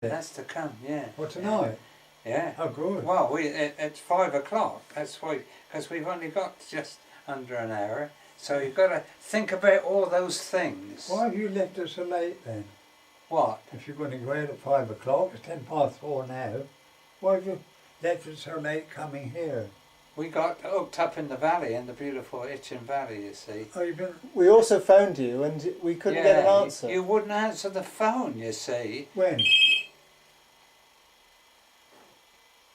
That's to come, yeah. What, tonight? Yeah. Oh, good. Well, it's 5 o'clock. That's why, because we've only got just under an hour. So you've got to think about all those things. Why have you left us so late then? What? If you're going to go out at 5 o'clock, it's 4:10 now. Why have you left us so late coming here? We got hooked up in the valley, in the beautiful Itchen Valley, you see. Oh, you've been... We also phoned you and we couldn't get an answer. You wouldn't answer the phone, you see. When?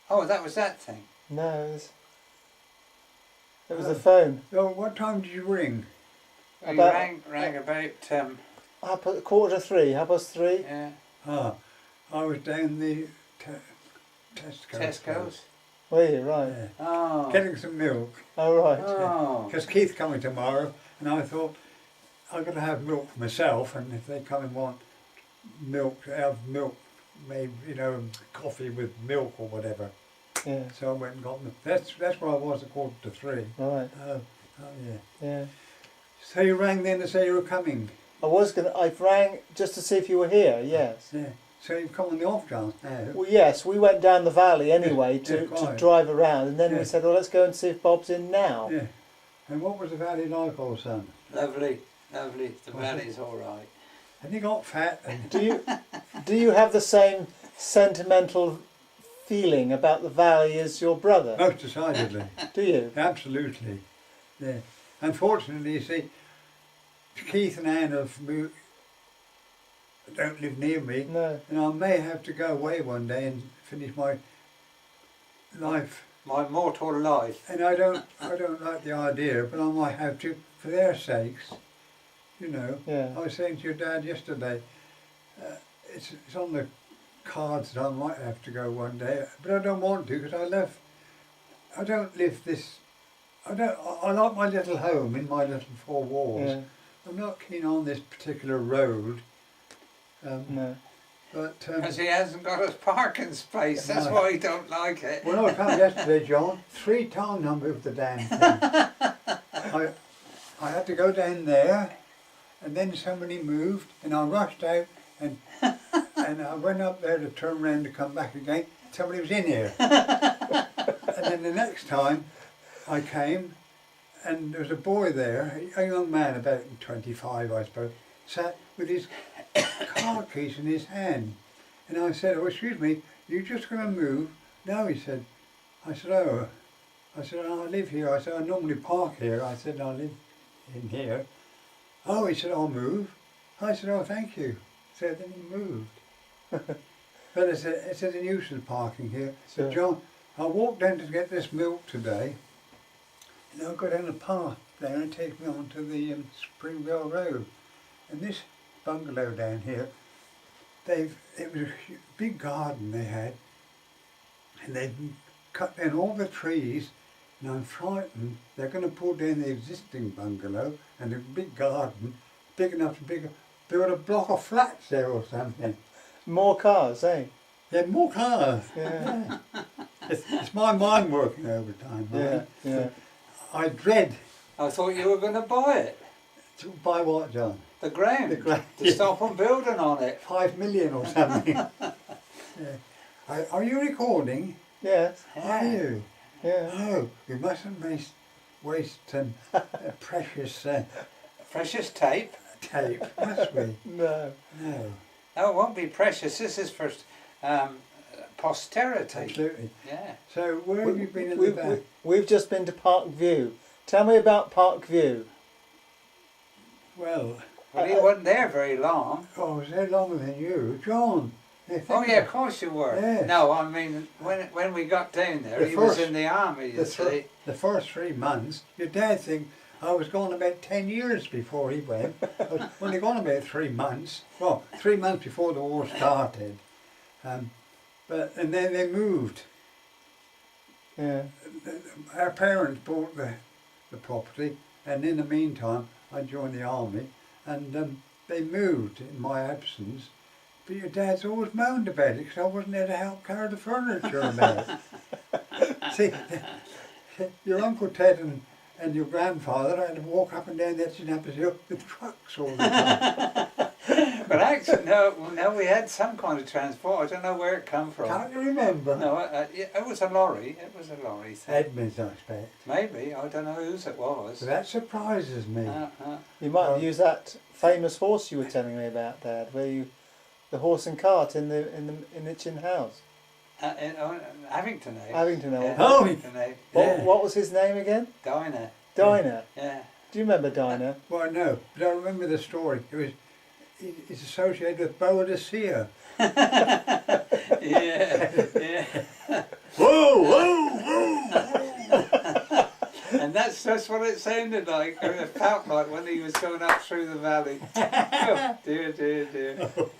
Oh, that was that thing. No, it was the phone. So what time did you ring? You rang about... 3:15, 3:30. Yeah. Ah, I was down the Tesco's. Were you, right? Yeah. Oh. Getting some milk. Oh, right. Oh. Because Keith's coming tomorrow, and I thought I've got to have milk for myself, and if they come and want milk, have milk made, you know, coffee with milk or whatever. Yeah. So I went and got them. That's where I was at 2:45. Right. Oh, yeah. Yeah. So you rang then to say you were coming? I rang just to see if you were here, yes. Yeah. So you've come on the off chance now? Well, yes, we went down the valley anyway to drive around, and then we said, well, let's go and see if Bob's in now. Yeah. And what was the valley like, old son? Lovely, lovely. The valley's all right. Have you got fat? Do you have the same sentimental feeling about the valley as your brother? Most decidedly. Do you? Absolutely. Yeah. Unfortunately, you see, Keith and Anne have moved, don't live near me. No. And I may have to go away one day and finish my life. My mortal life. And I don't like the idea, but I might have to for their sakes. You know. Yeah. I was saying to your dad yesterday, it's on the cards that I might have to go one day, but I don't want to because I don't live this. I like my little home in my little four walls. Yeah. I'm not keen on this particular road. No. But because he hasn't got a parking space, that's why he don't like it. When I come yesterday, John, 3 times I moved the damn thing. I had to go down there, and then somebody moved, and I rushed out, and I went up there to turn around to come back again. Somebody was in here. And then the next time I came, and there was a boy there, a young man about 25 I suppose, sat with his car keys in his hand. And I said, oh, excuse me, you just going to move? No, he said. I said, oh, I live here. I said, I normally park here. I said, I live in here. Oh, he said, I'll move. I said, oh, thank you. So then he moved. But it's a nuisance parking here. Sure. But John, I walked down to get this milk today, and I go down the path there and it takes me on to the Springville Road. And this bungalow down here, it was a big garden they had, and they'd cut down all the trees, and I'm frightened they're going to pull down the existing bungalow and the big garden, big enough to build a block of flats there or something. More cars, eh? Yeah, more cars. Yeah. It's my mind working overtime. Yeah, yeah. I dread. I thought you were going to buy it. To buy what, John? The ground. The ground. To stop them building on it. 5 million or something. Yeah. Are you recording? Yes. Are you? Yeah. Oh, we mustn't waste precious Precious tape. tape, must we? No. No. No, it won't be precious. This is for posterity. Absolutely. Yeah. So where have you been in the back? We've just been to Park View. Tell me about Park View. Well, He wasn't there very long. I was there longer than you. John. Oh yeah, of course you were. Yes. No, I mean, when we got down there, he was in the army, you see. The first 3 months, your dad think I was gone about 10 years before he went. I was only gone about 3 months. Well, 3 months before the war started. And then they moved. Yeah. Our parents bought the property, and in the meantime I joined the army, and they moved in my absence. But your dad's always moaned about it because I wasn't there to help carry the furniture about. See, your Uncle Ted and your grandfather had to walk up and down that Synapse Hill with trucks all the time. But actually, no, we had some kind of transport. I don't know where it come from. Can't you remember? No, it was a lorry. It was a lorry thing. Edmund's, I expect. Maybe, I don't know whose it was. But that surprises me. You might have used that famous horse you were telling me about, Dad, the horse and cart in the Itchin house. Abington, eh? Abington, Yeah, Oh, Abington, eh? What was his name again? Dinah. Dinah. Yeah. Do you remember Dinah? Well, no, but I remember the story. It's associated with Boadicea. Yeah. Whoa, whoa, whoa! And that's just what it sounded like. It felt like when he was going up through the valley. Oh, dear.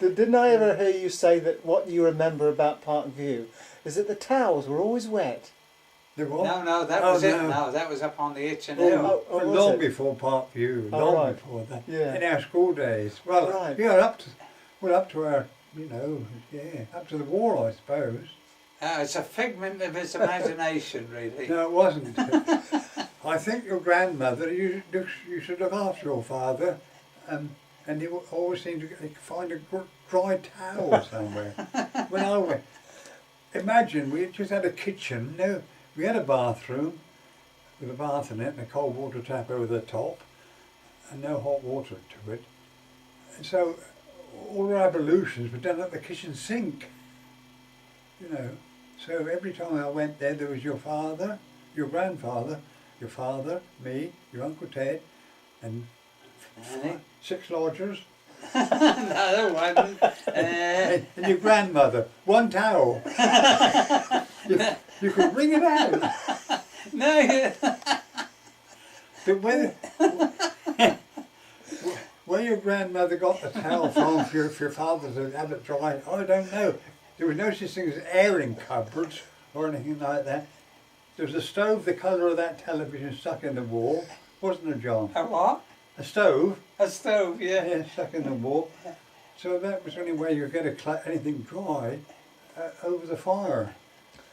Didn't I ever hear you say that what you remember about Park View is that the towels were always wet? The what? No, that was it. No, that was up on the Itchin Hill. Long before Parkview, long before that. Yeah. In our school days. Well, Right. yeah, up to our, up to the war, I suppose. It's a figment of his imagination, really. No, it wasn't. I think your grandmother used to look after your father, and he always seemed to find a dry towel somewhere. When I went, imagine we just had a kitchen. No, we had a bathroom with a bath in it and a cold water tap over the top, and no hot water to it. And so all our ablutions were done at the kitchen sink. So every time I went there was your father, your grandfather, your father, me, your Uncle Ted, and 6 lodgers. No, one. And your grandmother. One towel. you could wring it out. No. But where your grandmother got the towel from for your father to have it dry, I don't know. There was no such thing as airing cupboards or anything like that. There was a stove the colour of that television stuck in the wall, wasn't there, John? A what? A stove. A stove, yeah. Yeah, stuck in the wall. So that was the only way you could get anything dry over the fire.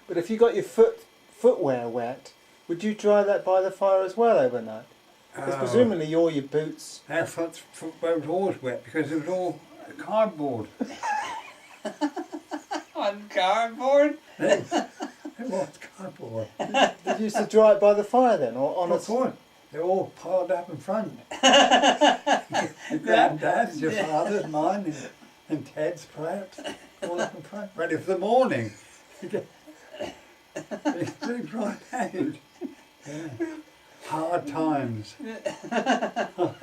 But if you got your footwear wet, would you dry that by the fire as well overnight? Because presumably all your boots... Our footwear was always wet because it was all cardboard. On cardboard? It was cardboard. Did you used to dry it by the fire then, or on Of course. They're all piled up in front. Your granddad's, your father's, mine, and Ted's perhaps, all up in front, ready for the morning. It's pretty dry out. Yeah. Hard times. Hard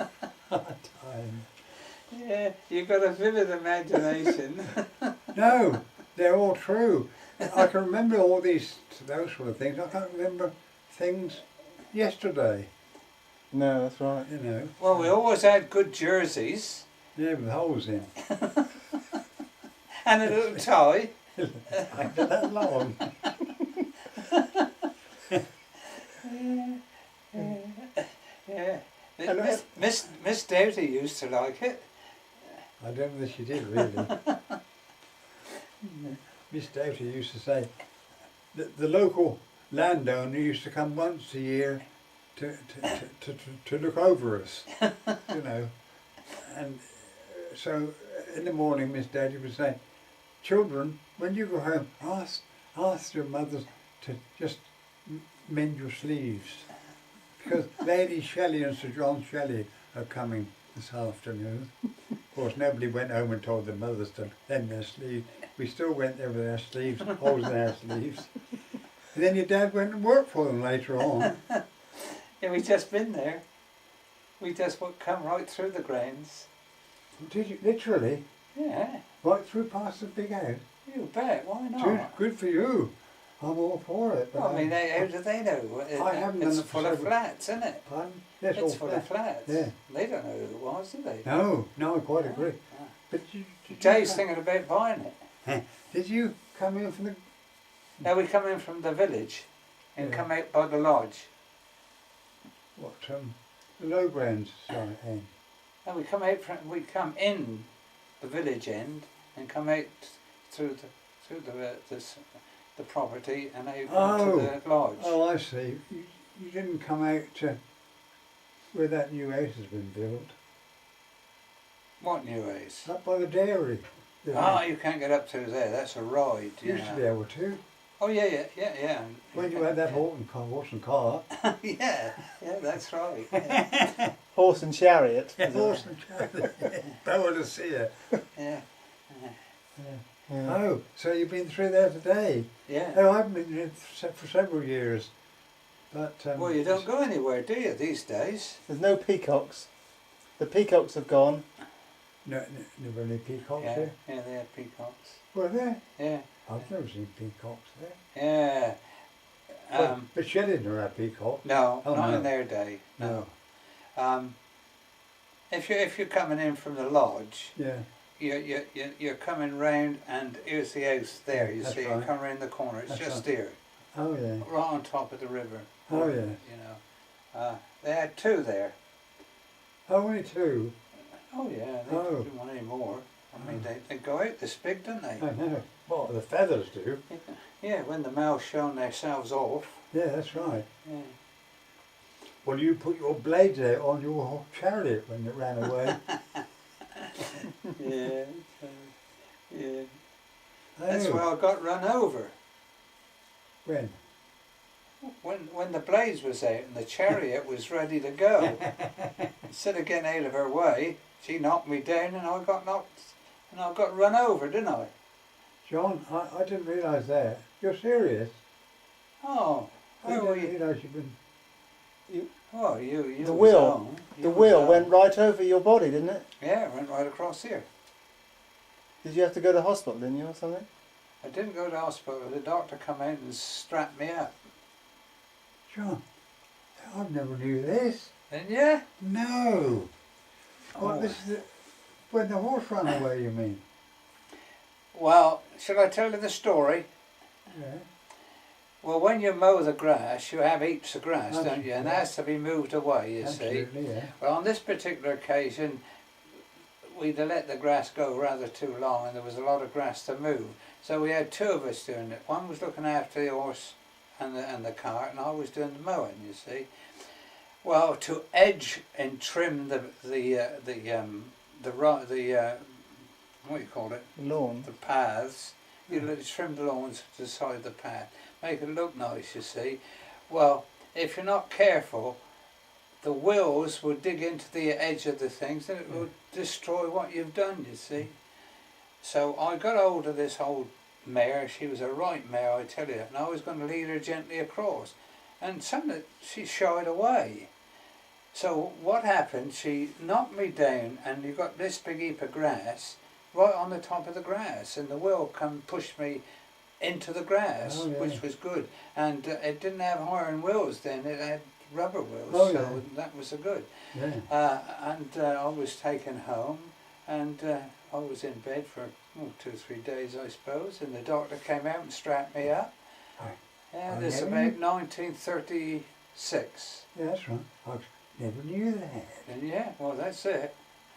times. Yeah, you've got a vivid imagination. No, they're all true. I can remember all those sort of things. I can't remember things yesterday. No, that's right. Well, we always had good jerseys. Yeah, with holes in. And a little tie. Like that long. Yeah. Miss Doughty used to like it. I don't know if she did really. Miss Doughty used to say that the local landowner used to come once a year to look over us, And so in the morning, Miss Doughty would say, "Children, when you go home, ask your mothers to just mend your sleeves, because Lady Shelley and Sir John Shelley are coming this afternoon." Of course, nobody went home and told their mothers to mend their sleeves. We still went there with our sleeves, holes in our sleeves. And then your dad went and worked for them later on. Yeah, we just been there. We just come right through the grounds. Did you, literally? Yeah. Right through past the big house? You bet, why not? Good for you. I'm all for it. But Well, I mean, how do they know? I haven't done It's it for full of several- flats, isn't it? Pardon? Yes, It's all full flat. of flats. Yeah. They don't know who it was, do they? No, I quite agree. Ah. But Jay's thinking about buying it. Did you come in from the... Now we come in from the village and Yeah. come out by the lodge. What, the lowgrounds side end? And we come in the village end and come out through the property and out to the lodge. Oh, I see. You didn't come out to where that new house has been built. What new ways? Up by the dairy. Oh, you can't get up to there. That's a ride. You Used to know. be able to. Oh yeah. When you had that horse and cart. yeah, that's right. Yeah. Horse and chariot. Horse and chariot. Power to see it. yeah. Yeah. Oh, so you've been through there today? Yeah. Oh, I've been there for several years. But Well, you don't go anywhere, do you, these days? There's no peacocks. The peacocks have gone. No, never any peacocks Yeah, there. yeah, they have peacocks. Were there? Yeah, I've never seen peacocks there. yeah. But Shedden had peacocks. No, Oh, not no. in their day. No. If you're coming in from the lodge, Yeah. you're coming round, and here's the house there. You That's see, right. you come round the corner. It's That's just right. there, Oh yeah. right on top of the river. Oh yeah. You know, they had two there. Only two. Oh yeah, they Oh. don't do one anymore. I mean, they go out this big, don't they? I know. Well, the feathers do. Yeah, when the males shown themselves off. Yeah, that's right. Yeah. Well, you put your blades out on your chariot when it ran away. Yeah. Yeah. Oh, That's where I got run over. when? When the blades was out and the chariot was ready to go. Instead of getting out of her way, she knocked me down and I got run over, didn't I? John, I didn't realise that. You're serious? Oh, I how were didn't you? realise you've been... Oh, you The was wheel. on. You The was wheel on. went right over your body, didn't it? Yeah, it went right across here. Did you have to go to hospital, didn't you, or something? I didn't go to hospital. The doctor come out and strapped me up. John, I never knew this. Didn't you? No. Oh. What, this is when the horse ran away, you mean? Well, shall I tell you the story? Yeah. Well, when you mow the grass, you have heaps of grass, don't you? And Yeah. that has to be moved away, you see. Absolutely, yeah. Well, on this particular occasion, we'd let the grass go rather too long and there was a lot of grass to move. So we had two of us doing it. One was looking after the horse and the cart, and I was doing the mowing, you see. Well, to edge and trim the what do you call it? Lawn. The paths. You trim the lawns to the side of the path, make it look nice, you see. Well, if you're not careful, the wheels will dig into the edge of the things and it will destroy what you've done, you see. So I got hold of this old mare. She was a right mare, I tell you, and I was going to lead her gently across, and suddenly she shied away. So what happened, she knocked me down, and you got this big heap of grass right on the top of the grass, and the wheel come push me into the grass, Oh, yeah. which was good. And it didn't have iron wheels then, it had rubber wheels, Oh, so yeah. that was a good. Yeah. And I was taken home, and I was in bed for 2 or 3 days, I suppose, and the doctor came out and strapped me up. Right. Yeah, Oh, this is yeah. about 1936. Yeah, that's right. I never knew that. And yeah, well, that's it.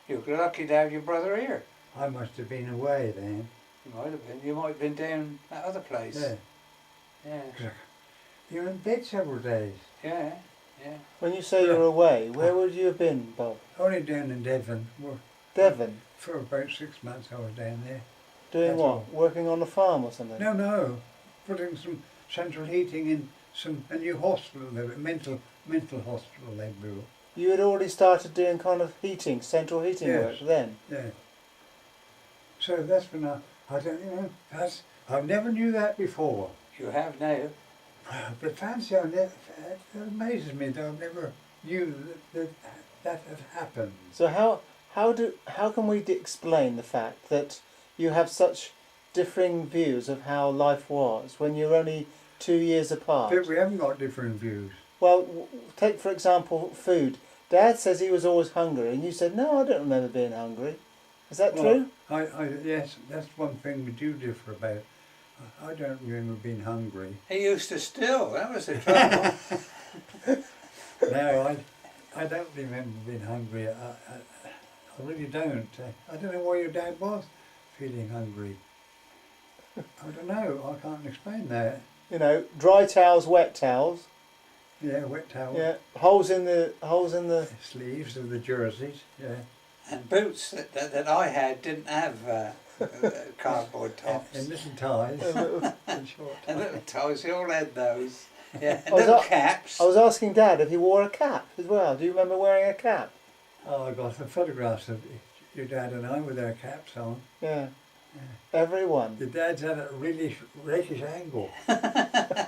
You're lucky to have your brother here. I must have been away then. You might have been. You might have been down that other place. Yeah. Yeah. You were in bed several days. Yeah. Yeah. When you say you're away, where would you have been, Bob? Only down in Devon. Well, Devon. for about 6 months I was down there. Doing That's what? all. Working on a farm or something? No. Putting some central heating in a new hospital, a mental hospital they built. You had already started doing kind of heating, central heating Yes. work then? Yeah. So that's when I don't, I never knew that before. You have now. But fancy, it amazes me that I never knew that had happened. So how can we explain the fact that you have such differing views of how life was when you're only 2 years apart? But we haven't got different views. Well, take for example food. Dad says he was always hungry, and you said, no, I don't remember being hungry. Is that true? Yes, that's one thing we do differ about. I don't remember being hungry. He used to still. That was the trouble. No, I don't remember being hungry. I really don't. I don't know why your dad was feeling hungry. I don't know. I can't explain that. You know, dry towels, wet towels. Yeah, wet towel. Yeah, holes in the Sleeves of the jerseys. Yeah. And boots that I had didn't have cardboard tops. And little ties. And short And ties. little toes, we all had those. Yeah, and I was little a- caps. I was asking Dad if he wore a cap as well. Do you remember wearing a cap? Oh, I got some photographs of your dad and I with our caps on. Yeah. Everyone. Your dad's had a really rakish angle. Yeah,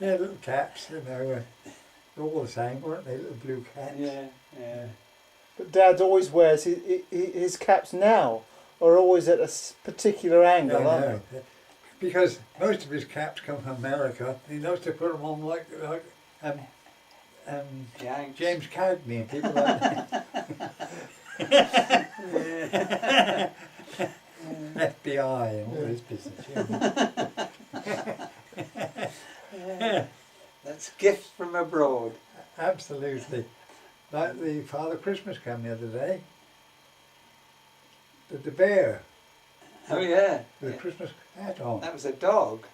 little caps, you know. They're all the same, weren't they? Little blue caps. Yeah, yeah. But Dad always wears his caps now are always at a particular angle, Yeah, I aren't know. Because most of his caps come from America. He loves to put them on like Yanks. James Cagney and people like that. FBI and all this business. Yeah. That's gifts from abroad. Absolutely. Like the Father Christmas came the other day. The bear Oh yeah. with Yeah. a Christmas hat on. That was a dog.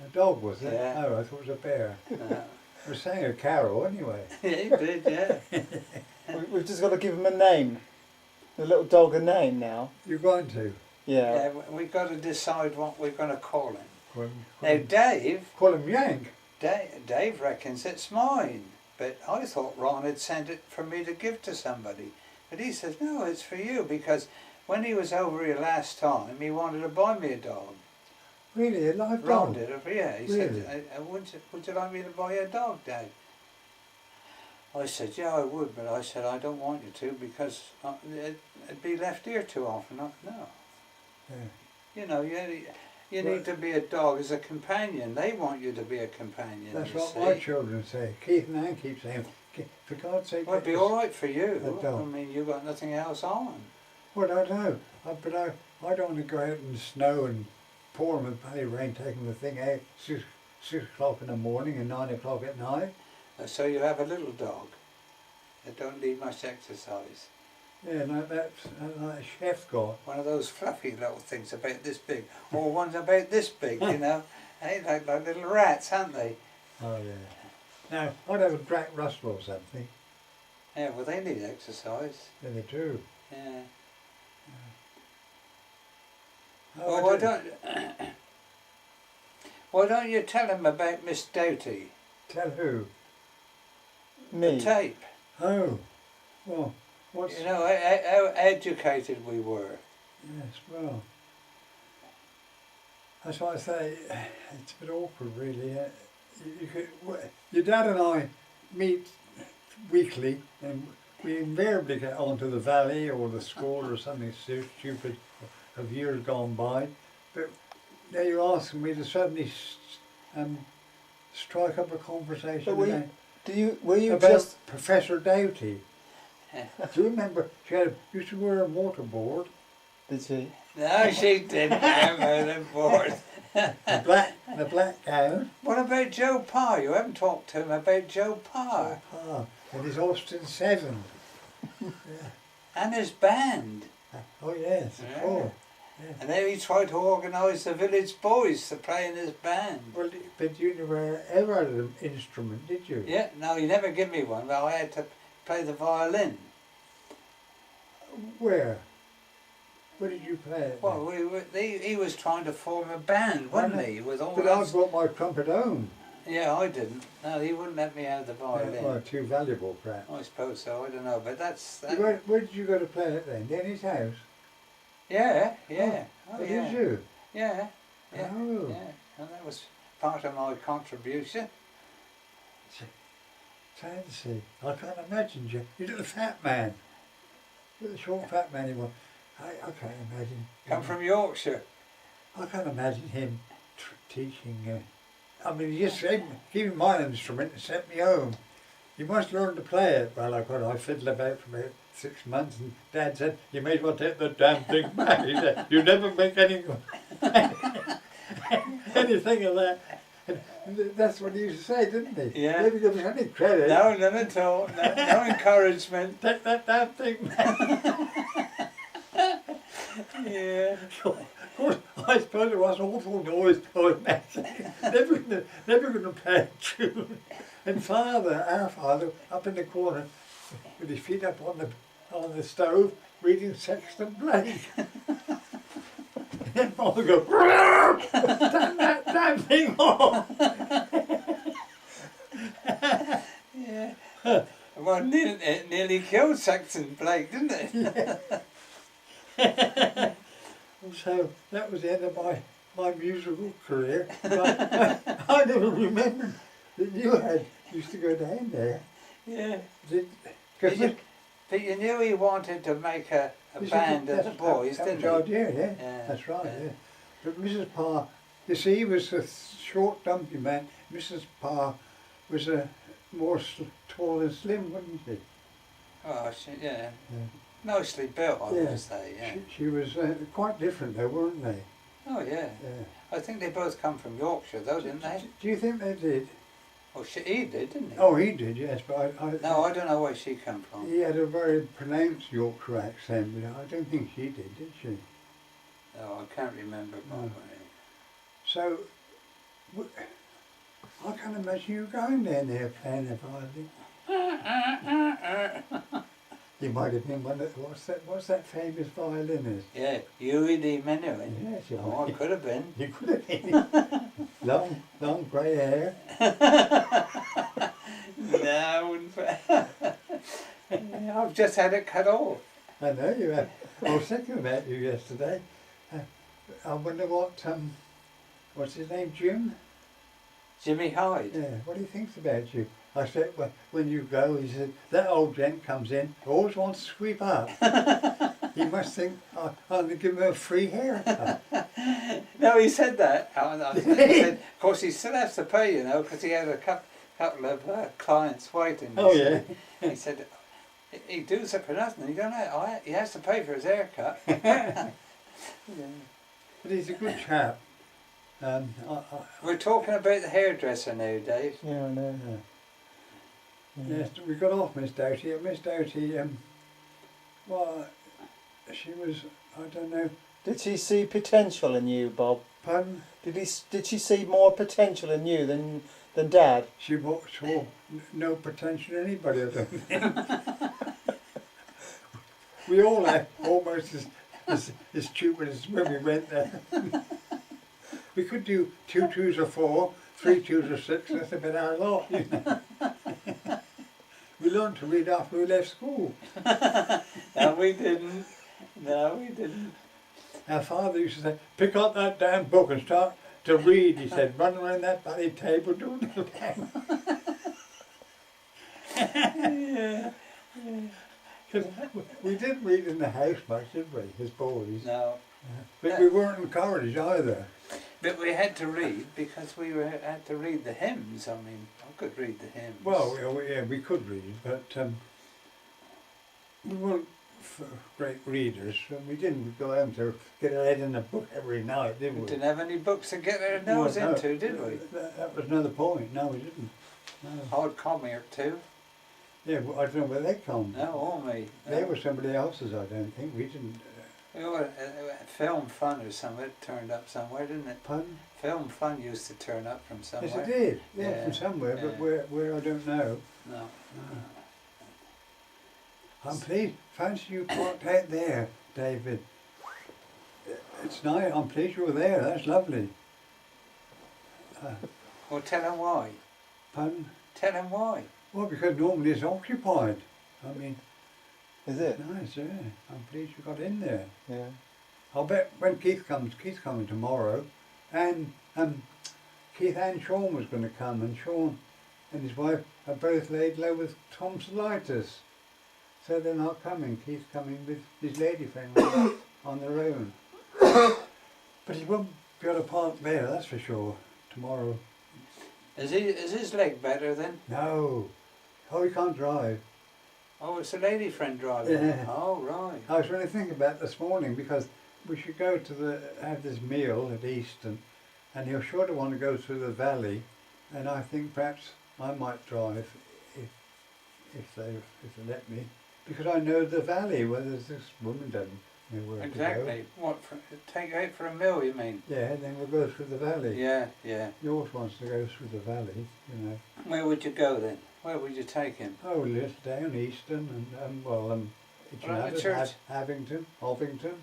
A dog, was it? Yeah. Oh, I thought it was a bear. Uh, We sang a carol anyway. yeah, he did, yeah. We've just got to give him a name. The little dog a name now. You're going to Yeah. Yeah, we've got to decide what we're going to call him. Now, call him Yank. Dave reckons it's mine, but I thought Ron had sent it for me to give to somebody. But he says, no, it's for you, because when he was over here last time, he wanted to buy me a dog. Really, a live Ron dog. did, yeah. He Really? said, would you like me to buy you a dog, Dave? I said, yeah, I would, but I said, I don't want you to, because it'd be left here too often. No. Yeah. You know, you need to be a dog as a companion. They want you to be a companion. That's you what see. my children say. Keith and Ann keep saying, for God's sake. Well, it'd be get all this-" right for you. a dog. I mean, you've got nothing else on. Well, I know. But I don't want to go out in the snow and pour them and pay rain, taking the thing out 6 o'clock in the morning and 9 o'clock at night. So you have a little dog that don't need much exercise. Yeah, like that chef got. One of those fluffy little things about this big, or ones about this big, you know. Hey, like little rats, aren't they? Oh, yeah. Now, I'd have a Jack Russell or something. Yeah, well, they need exercise. Yeah, they do. Yeah. Oh, Well, why don't you tell him about Miss Doughty? Tell who? Me. The tape. Oh, well, what's... You know how educated we were. Yes, well, that's why I say it's a bit awkward, really. Your dad and I meet weekly, and we invariably get onto the valley or the school or something stupid of years gone by. But now you're asking me to suddenly strike up a conversation But were you about just Professor Doughty. Yeah. Do you remember she used to wear a mortarboard? did she? No, she didn't have the board. The black gown. What about Joe Parr? You haven't talked to him about Joe Parr And his Austin 7. and his band. Oh yes, Yeah. of course. And then he tried to organise the village boys to play in his band. Well, but you never ever had an instrument, did you? Yeah, no, he never gave me one, but I had to play the violin. Where? Where did you play it? Well, he was trying to form a band, wasn't he? With all But I those... brought my trumpet home. Yeah, I didn't. No, he wouldn't let me have the violin. Well, too valuable, perhaps. I suppose so, I don't know, but that's... Where did you go to play it then? In his house? Yeah, yeah. Oh, Did yeah. you? Yeah, yeah, Oh. yeah. And that was part of my contribution. Fancy. I can't imagine you. You little fat man. Little short fat man he was. I can't imagine. Come from Yorkshire. I can't imagine him teaching. I mean, he just said, give me my instrument and sent me home. You must learn to play it. Well, I fiddled about for about 6 months, and Dad said, you may as well take the damn thing back. He said, you never make anything of that. And that's what he used to say, didn't he? Yeah. Maybe there was any credit. No, none at all. No encouragement. Take that damn thing back. Yeah. Of course, I suppose it was an awful noise I was making. Never going to play a tune. And our father, up in the corner, with his feet up on the stove, reading Sexton Blake. Then Father go, turn that damn thing off. Yeah. Well, it nearly killed Sexton Blake, didn't it? So that was the end of my musical career. But I never remembered that you used to go down there. Yeah. Because But you knew he wanted to make a band of the boys, didn't that was he? the idea, yeah. That's right, yeah. But Mrs. Parr, you see, he was a short, dumpy man. Mrs. Parr was a more tall and slim, wasn't she? Oh, yeah. Nicely built, I would say, yeah. She was quite different though, weren't they? Oh, yeah. I think they both come from Yorkshire, though, didn't they? Do you think they did? Well, he did, didn't he? Oh, he did, yes, but No, I don't know where she come from. he had a very pronounced Yorkshire accent, but I don't think she did she? No, I can't remember properly. So, I can't imagine you going down there playing the violin. You might have been one of what's that famous violinist? Yeah, Huey D. Menuhin. Yes, you Oh, I could have been. You could have been. long grey hair. No, I wouldn't. I've just had it cut off. I know you have. I was thinking about you yesterday. I wonder what's his name, Jim? Jimmy Hyde. Yeah, what he thinks about you. I said, well, when you go, he said, that old gent comes in, always wants to sweep up. He must think I'm going to give him a free haircut. No, he said that. He said, of course, he still has to pay, you know, because he had a couple of clients waiting. Oh, yeah. He said, he does it for nothing. You don't know, he has to pay for his haircut. Yeah. But he's a good chap. We're talking about the hairdresser now, Dave. Yeah, I know. Yes, we got off Miss Doughty. Miss Doughty, well, she was, I don't know. Did she see potential in you, Bob? Pardon? Did she see more potential in you than Dad? She saw no potential in anybody, I don't think. We all are almost as stupid as when we went there. We could do 2 twos or 4, 3 twos or 6, that's about our lot, you know. We learned to read after we left school. No, we didn't. No, we didn't. Our father used to say, pick up that damn book and start to read, he said, run around that bloody table doing the damn. Yeah. Because we didn't read in the house much, did we, as boys? No. But we weren't encouraged either. But we had to read because had to read the hymns. I mean, I could read the hymns. Well, yeah, we could read, but we weren't great readers. And we didn't go home to get our head in a book every night, did we? We didn't have any books to get our nose into, did we? That was another point. No, we didn't. No. Hard comic too. Yeah, well, I don't know where they come. No, all me. No. They were somebody else's, I don't think. We didn't. Film Fun or something, it turned up somewhere, didn't it? Pardon? Film Fun used to turn up from somewhere. Yes, it did. Yeah, Yeah, from somewhere, yeah. but where I don't know. No. I'm pleased. Fancy you parked out there, David. It's nice. I'm pleased you were there. That's lovely. Well, tell him why. Pardon? Tell him why. Well, because normally it's occupied. I mean, Is it? nice, yeah. I'm pleased you got in there. Yeah. I'll bet when Keith's coming tomorrow, and Keith and Sean was going to come, and Sean and his wife are both laid low with tonsillitis. So they're not coming. Keith's coming with his lady friend on their own. But he won't be able to park there, that's for sure, tomorrow. Is his leg better then? No. Oh, he can't drive. Oh, it's a lady friend driving. Yeah. Oh, right. I was really thinking about it this morning because we should go to have this meal at Easton, and he'll sure to want to go through the valley, and I think perhaps I might drive if they let me, because I know the valley where there's this woman doesn't know where to go. Exactly. What? Take out for a meal, you mean? Yeah, then we'll go through the valley. Yeah, yeah. He always wants to go through the valley, you know. Where would you go then? Where would you take him? Oh, just down Easton and Right, the church. Havington, Ovington.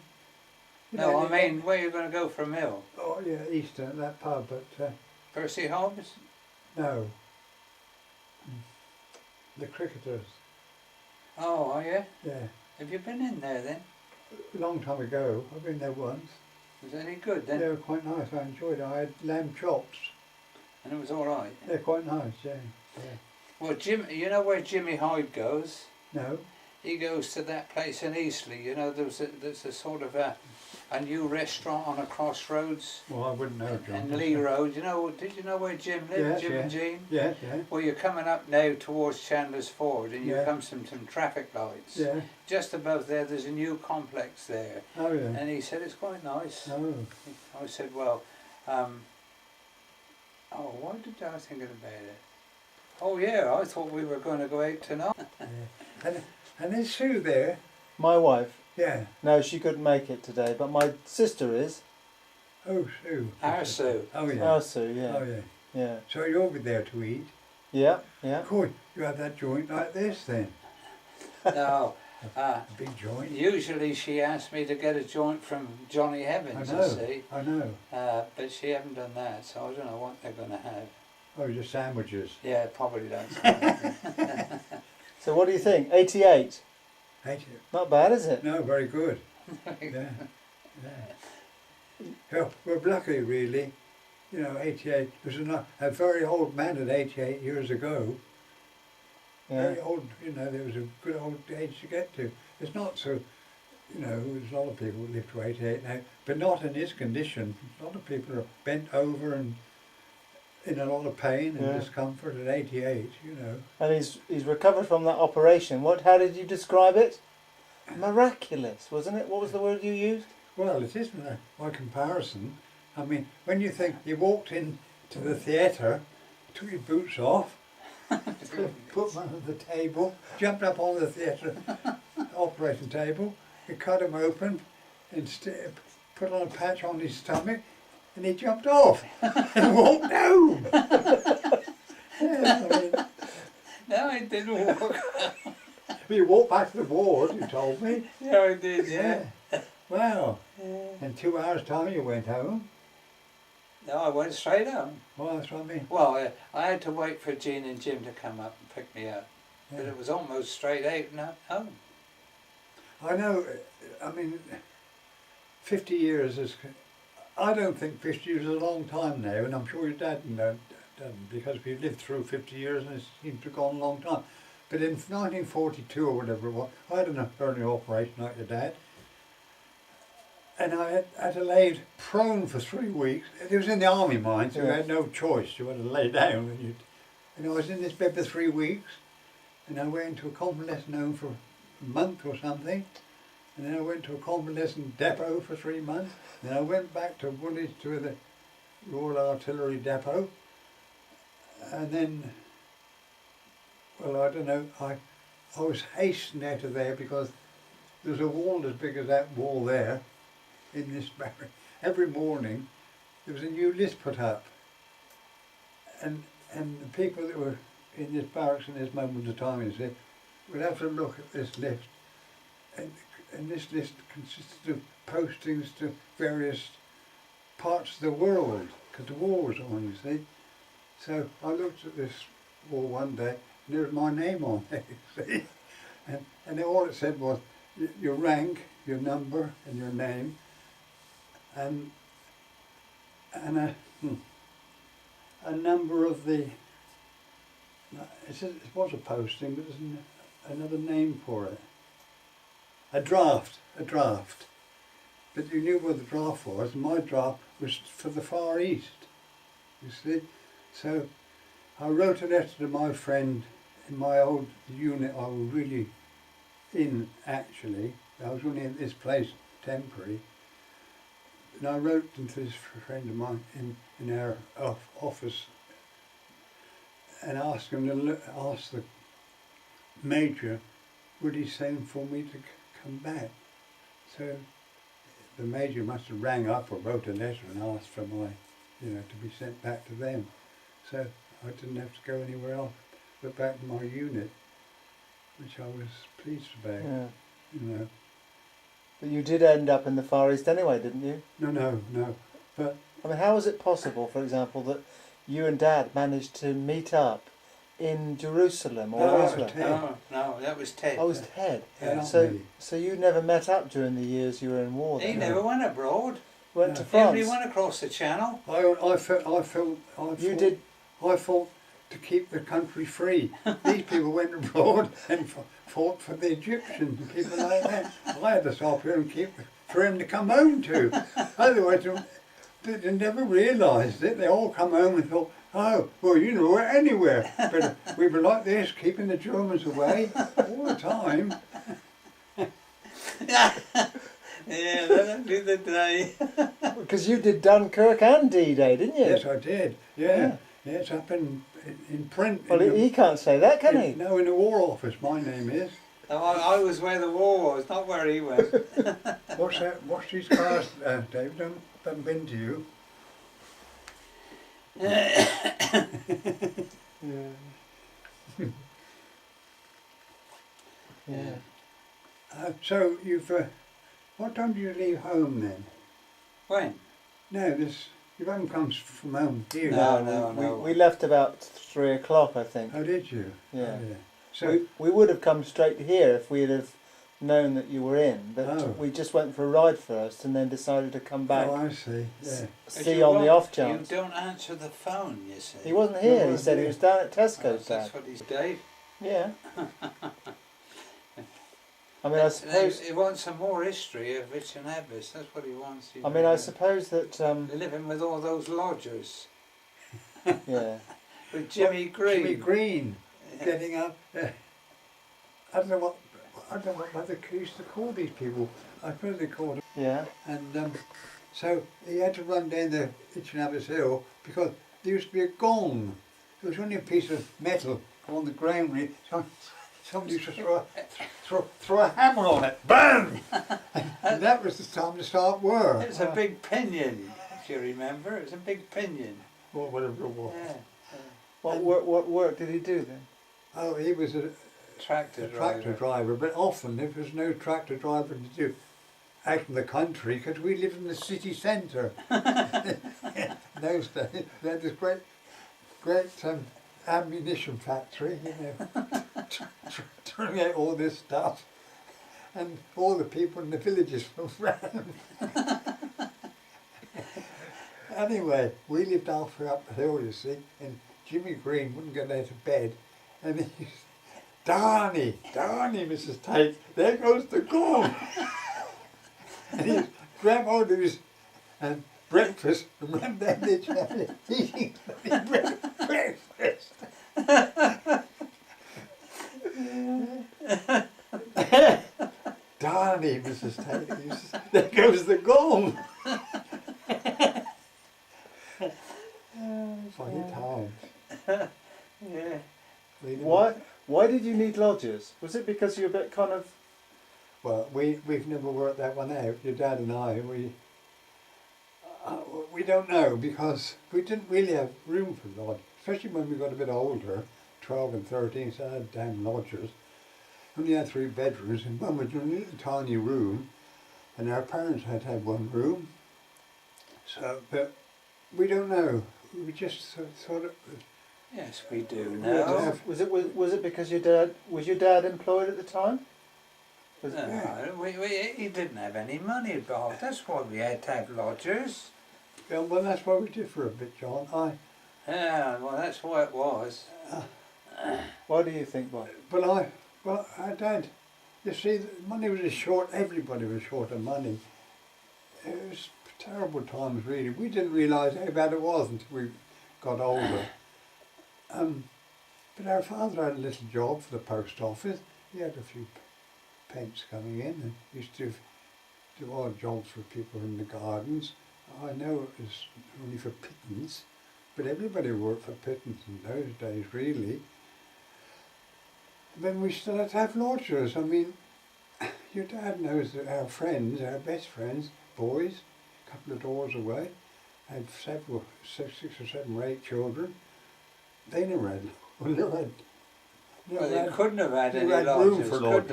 You No, know, I mean, where you going to go for a meal? Oh yeah, Eastern, that pub, but Percy Hobbs? no. The cricketers. Oh, are you? Yeah. Have you been in there then? A long time ago. I've been there once. Was it any good then? They were quite nice. I enjoyed it. I had lamb chops. And it was all right. They're quite nice. Yeah. Well, you know where Jimmy Hyde goes? No. He goes to that place in Eastleigh. You know, there's a sort of a new restaurant on a crossroads Well, I wouldn't know, John. in Lee Road. You know? Did you know where Jim lived? Yes, Jim yeah. and Jean? Yes, yeah. Well, you're coming up now towards Chandler's Ford, and you Yeah. come some traffic lights. Yeah. Just above there, there's a new complex there. Oh yeah. And he said it's quite nice. Oh. I said, well, why did I think about it? Oh yeah, I thought we were going to go out tonight. Yeah. And there's Sue there. My wife. Yeah. No, she couldn't make it today, but my sister is. Oh, Sue. Our Sue. Oh yeah. Oh, Sue, yeah. Oh yeah. Yeah. So you'll be there to eat. Yeah, yeah. Cool. You have that joint like this then. No, A big joint. usually she asked me to get a joint from Johnny I Evans, you know. see. I know. But she haven't done that, so I don't know what they're going to have. Oh, just sandwiches. Yeah, probably don't. So what do you think? 88? Hate it. Not bad, is it? No, very good. Yeah. Yeah. We're lucky, really. You know, 88 was a very old man at 88 years ago. Yeah. Very old, you know, there was a good old age to get to. It's not so, you know, there's a lot of people who live to 88 now, but not in his condition. A lot of people are bent over and in a lot of pain and Yeah. discomfort at 88, you know. And he's recovered from that operation. How did you describe it? Miraculous, wasn't it? What was the word you used? Well, it isn't by comparison. I mean, when you think you walked into the theatre, took your boots off, put them on the table, jumped up on the theatre operating table, you cut him open, and put on a patch on his stomach, and he jumped off and walked home. Yeah, I mean, No, I didn't walk. you walked back to the ward, you told me. Yeah, I did, yeah. Wow. In 2 hours' time you went home. No, I went straight home. Well, that's what I mean. Well, I had to wait for Jean and Jim to come up and pick me up. But Yeah. it was almost straight out and home. I know, I mean, 50 years is, I don't think 50 years is a long time now, and I'm sure your dad doesn't, because we've lived through 50 years and it seems to have gone a long time. But in 1942 or whatever it was, I had an early operation like your dad, and I had to lay prone for 3 weeks. It was in the army mine, so you had no choice. You had to lay down. And I was in this bed for 3 weeks, and I went into a convalescent home for a month or something, and then I went to a convalescent depot for 3 months, and then I went back to Woolwich to the Royal Artillery Depot, and then, well, I don't know, I was hastened out of there because there's a wall as big as that wall there in this barrack. Every morning there was a new list put up, and the people that were in this barracks in this moment of time, you see, would have to look at this list, and this list consisted of postings to various parts of the world, because the war was on, you see. So I looked at this wall one day, and there was my name on it, you see. And all it said was your rank, your number, and your name, and a number of the, it was a posting, but there's another name for it. A draft. But you knew what the draft was, and my draft was for the Far East, you see. So I wrote a letter to my friend in my old unit I was really in, actually. I was only in this place temporary. And I wrote to this friend of mine in our office and asked him to ask the major, would he send for me to come back? So the major must have rang up or wrote a letter and asked for my, to be sent back to them. So I didn't have to go anywhere else but back to my unit, which I was pleased about. Yeah. you know. But you did end up in the Far East anyway, didn't you? No. But I mean, how was it possible, for example, that you and Dad managed to meet up in Jerusalem or No, Israel? Ted. No, that was Ted. I was Ted. Yeah, not So, me. so you never met up during the years you were in war. He Then? never went abroad. Went No. to He France. only went across the channel. You did. I fought to keep the country free. These people went abroad and fought for the Egyptians and people like that. I had to stop here and keep for him to come home to. Otherwise, they never realised it. They all come home and thought, oh, well, you know, we're anywhere. But we were like this, keeping the Germans away all the time. Yeah, that'll be the day. Because you did Dunkirk and D-Day, didn't you? Yes, I did. Yeah. It's up in print. Well, in the- he can't say that, can he? No, in the War Office, my name is. No, I was where the war was, not where he went. What's that? What's these cars, David? I haven't been to you. Yeah. So you've. What time do you leave home then? When? No, you haven't come from home, do you? No. We left about 3 o'clock, I think. Oh, did you? Yeah. Oh, So We would have come straight here if we'd have known that you were in, but Oh. we just went for a ride first and then decided to come back, oh, I see. Yeah. see on the off chance. You don't answer the phone, you see. He wasn't here. No, He said he yeah. was down at Oh, Tesco's, that's Dad. what he's Dave. Yeah. I mean, I suppose. He wants some more history of Rich and Abbas. That's what he wants. I mean, I suppose that. They're living with all those lodgers. Yeah. With Jimmy Green. Jimmy Green, Yeah. getting up. I don't know what they used to call these people. I suppose they called them. Yeah. And so he had to run down the Hitchin Hill because there used to be a gong. It was only a piece of metal on the ground. Really. Somebody used to throw a hammer on it. BAM! and that was the time to start work. It was a big pinion, if you remember. It was a big pinion. Or whatever it was. Yeah. What work did he do then? Oh, he was a Tractor driver, but often there was no tractor driver to do out in the country because we lived in the city centre. In those days, they had this great ammunition factory, you know, turning out all this stuff, and all the people in the villages from around. Anyway, we lived halfway up the hill, you see, and Jimmy Green wouldn't get out of bed, and he used, Darnie, Mrs. Tate, there goes the gong. and he'd grab hold of his breakfast and run down the chapel eating breakfast. Darnie, Mrs. Tate, he says, there goes the gong. Funny times. Yeah. Why did you need lodgers? Was it because you're a bit kind of? Well, we've never worked that one out. Your dad and I, we don't know because we didn't really have room for lodgers, especially when we got a bit older, 12 and 13. So I had damn lodgers. Only had 3 bedrooms, and one was only a tiny room, and our parents had one room. So, but we don't know. We just sort of. Yes, we do now. Was it because your dad was employed at the time? No, he didn't have any money, Bob. That's why we had to have lodgers. Yeah, well, that's why we did for a bit, John. Yeah, well, that's why it was. Why do you think, Bob? Our dad, you see, the money was short. Everybody was short of money. It was terrible times, really. We didn't realise how bad it was until we got older. But our father had a little job for the post office. He had a few pence coming in and used to do odd jobs for people in the gardens. I know it was only for pittance, but everybody worked for pittance in those days, really. Then we still had to have lodgers. I mean, your dad knows that our friends, our best friends, boys, a couple of doors away, had 6 or 7 or 8 children. They never had. Well, they couldn't have had any room lodgers, for could lodgers.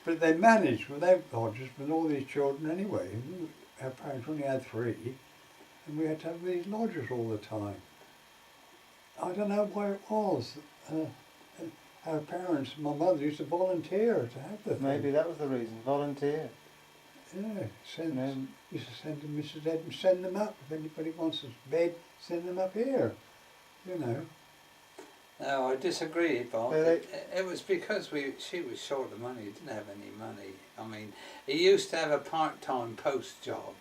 they? But they managed without lodgers with all these children anyway. Our parents only had 3, and we had to have these lodgers all the time. I don't know why it was. Our parents, my mother used to volunteer to have the thing. Maybe that was the reason. Volunteer. Yeah, No. used to send them, Mrs. Edmonds, send them up. If anybody wants a bed, send them up here. You know. No, I disagree, Bob. Yeah, It was because she was short of money. He didn't have any money. I mean, he used to have a part-time post job.